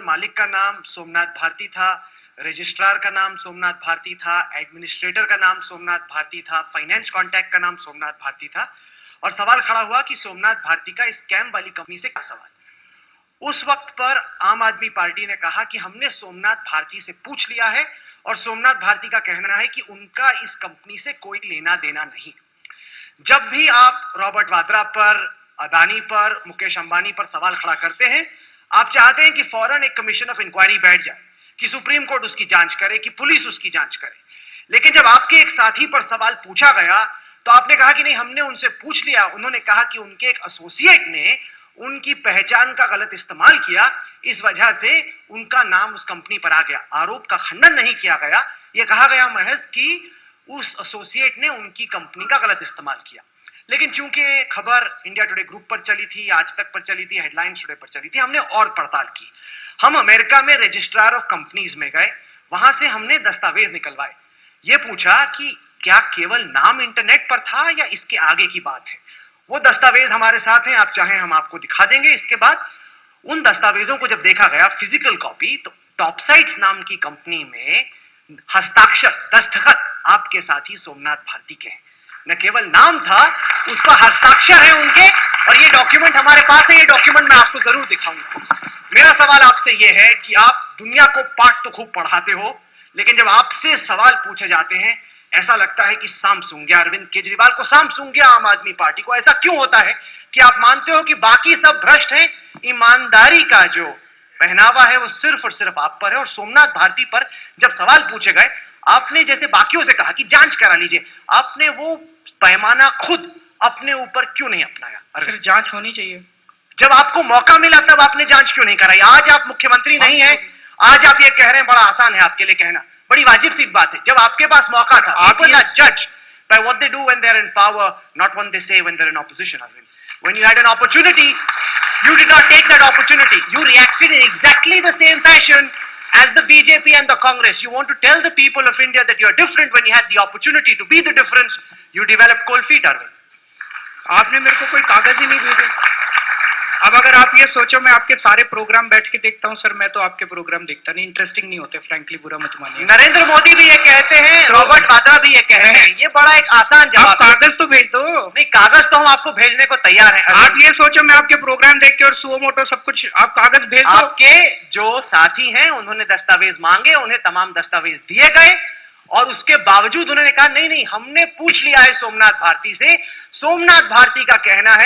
मालिक का नाम सोमनाथ भारती था, रजिस्ट्रार का नाम सोमनाथ भारती था, एडमिनिस्ट्रेटर का नाम सोमनाथ भारती था, फाइनेंस कॉन्टैक्ट का नाम सोमनाथ भारती था। और सवाल खड़ा हुआ कि सोमनाथ भारती का स्कैम वाली कंपनी से क्या सवाल। उस वक्त पर आम आदमी पार्टी ने कहा कि हमने सोमनाथ भारती से पूछ लिया है और सोमनाथ भारती का कहना है कि उनका इस कंपनी से कोई लेना देना नहीं। जब भी आप रॉबर्ट वाड्रा पर, अदानी पर, मुकेश अंबानी पर सवाल खड़ा करते हैं, आप चाहते हैं कि फौरन एक कमीशन ऑफ इंक्वायरी बैठ जाए, कि सुप्रीम कोर्ट उसकी जांच करे, कि पुलिस उसकी जांच करे। लेकिन जब आपके एक साथी पर सवाल पूछा गया तो आपने कहा कि नहीं, हमने उनसे पूछ लिया। उन्होंने कहा कि उनके एक एसोसिएट ने उनकी पहचान का गलत इस्तेमाल किया, इस वजह से उनका नाम उस कंपनी पर आ गया। आरोप का खंडन नहीं किया गया, यह कहा गया महज कि उस एसोसिएट ने उनकी कंपनी का गलत इस्तेमाल किया। लेकिन चूंकि खबर इंडिया टुडे ग्रुप पर चली थी, आज तक पर चली थी, हेडलाइंस टुडे पर चली थी, हमने और पड़ताल की। हम अमेरिका में रजिस्ट्रार ऑफ कंपनीज में गए, वहां से हमने दस्तावेज निकलवाए। ये पूछा कि क्या केवल नाम इंटरनेट पर था या इसके आगे की बात है। वो दस्तावेज हमारे साथ हैं, आप चाहें हम आपको दिखा देंगे। इसके बाद उन दस्तावेजों को जब देखा गया फिजिकल कॉपी, तो टॉपसाइट्स नाम की कंपनी में हस्ताक्षर, दस्तखत आपके साथी सोमनाथ भारती के हैं। न केवल नाम था, उस पर हस्ताक्षर है उनके, और ये डॉक्यूमेंट हमारे पास है। ये डॉक्यूमेंट मैं आपको जरूर दिखाऊंगा। मेरा सवाल आपसे ये है कि आप दुनिया को पाठ तो खूब पढ़ाते हो, लेकिन जब आपसे सवाल पूछे जाते हैं, ऐसा लगता है कि साम सूंघ गया, अरविंद केजरीवाल को साम सूंघ गया आम आदमी पार्टी को। ऐसा क्यों होता है कि आप मानते हो कि बाकी सब भ्रष्ट हैं, ईमानदारी का जो पहनावा है वो सिर्फ और सिर्फ आप पर है। और सोमनाथ भारती पर जब सवाल पूछे गए, आपने जैसे बाकियों से कहा कि जांच करा लीजिए, आपने वो पैमाना खुद अपने ऊपर क्यों नहीं अपनाया? अरे जांच होनी चाहिए। जब आपको मौका मिला तब आपने जांच क्यों नहीं कराई? आज आप मुख्यमंत्री नहीं है, आज आप ये कह रहे हैं, बड़ा आसान है आपके लिए कहना, बड़ी वाजिब सी बात है। जब आपके पास मौका था, आप जज by what they do when they're in power, not what they say when they're in opposition. When you had an opportunity, you did not take that opportunity. You reacted in exactly the same fashion as the BJP and the Congress. You want to tell the people of India that you are different when you had the opportunity to be the difference. You developed cold feet, Arvind. आपने मेरे को कोई कागज ही नहीं भेजे। अब अगर आप ये सोचो मैं आपके सारे प्रोग्राम बैठ के देखता हूँ सर, मैं तो आपके प्रोग्राम देखता नहीं, इंटरेस्टिंग नहीं होते, फ्रैंकली बुरा मत मानिए। नरेंद्र मोदी भी ये कहते हैं, रॉबर्ट वाड्रा भी ये कह रहे हैं। ये बड़ा एक आसान जवाब। कागज तो भेज दो। नहीं, कागज तो हम आपको भेजने को तैयार हैं। आप ये सोचो मैं आपके प्रोग्राम देख के और सुओ मोटो सब कुछ, आप कागज भेज दो। आपके जो साथी हैं उन्होंने दस्तावेज मांगे, उन्हें तमाम दस्तावेज दिए गए, और उसके बावजूद उन्होंने कहा नहीं नहीं, हमने पूछ लिया है सोमनाथ भारती से। सोमनाथ भारती का कहना है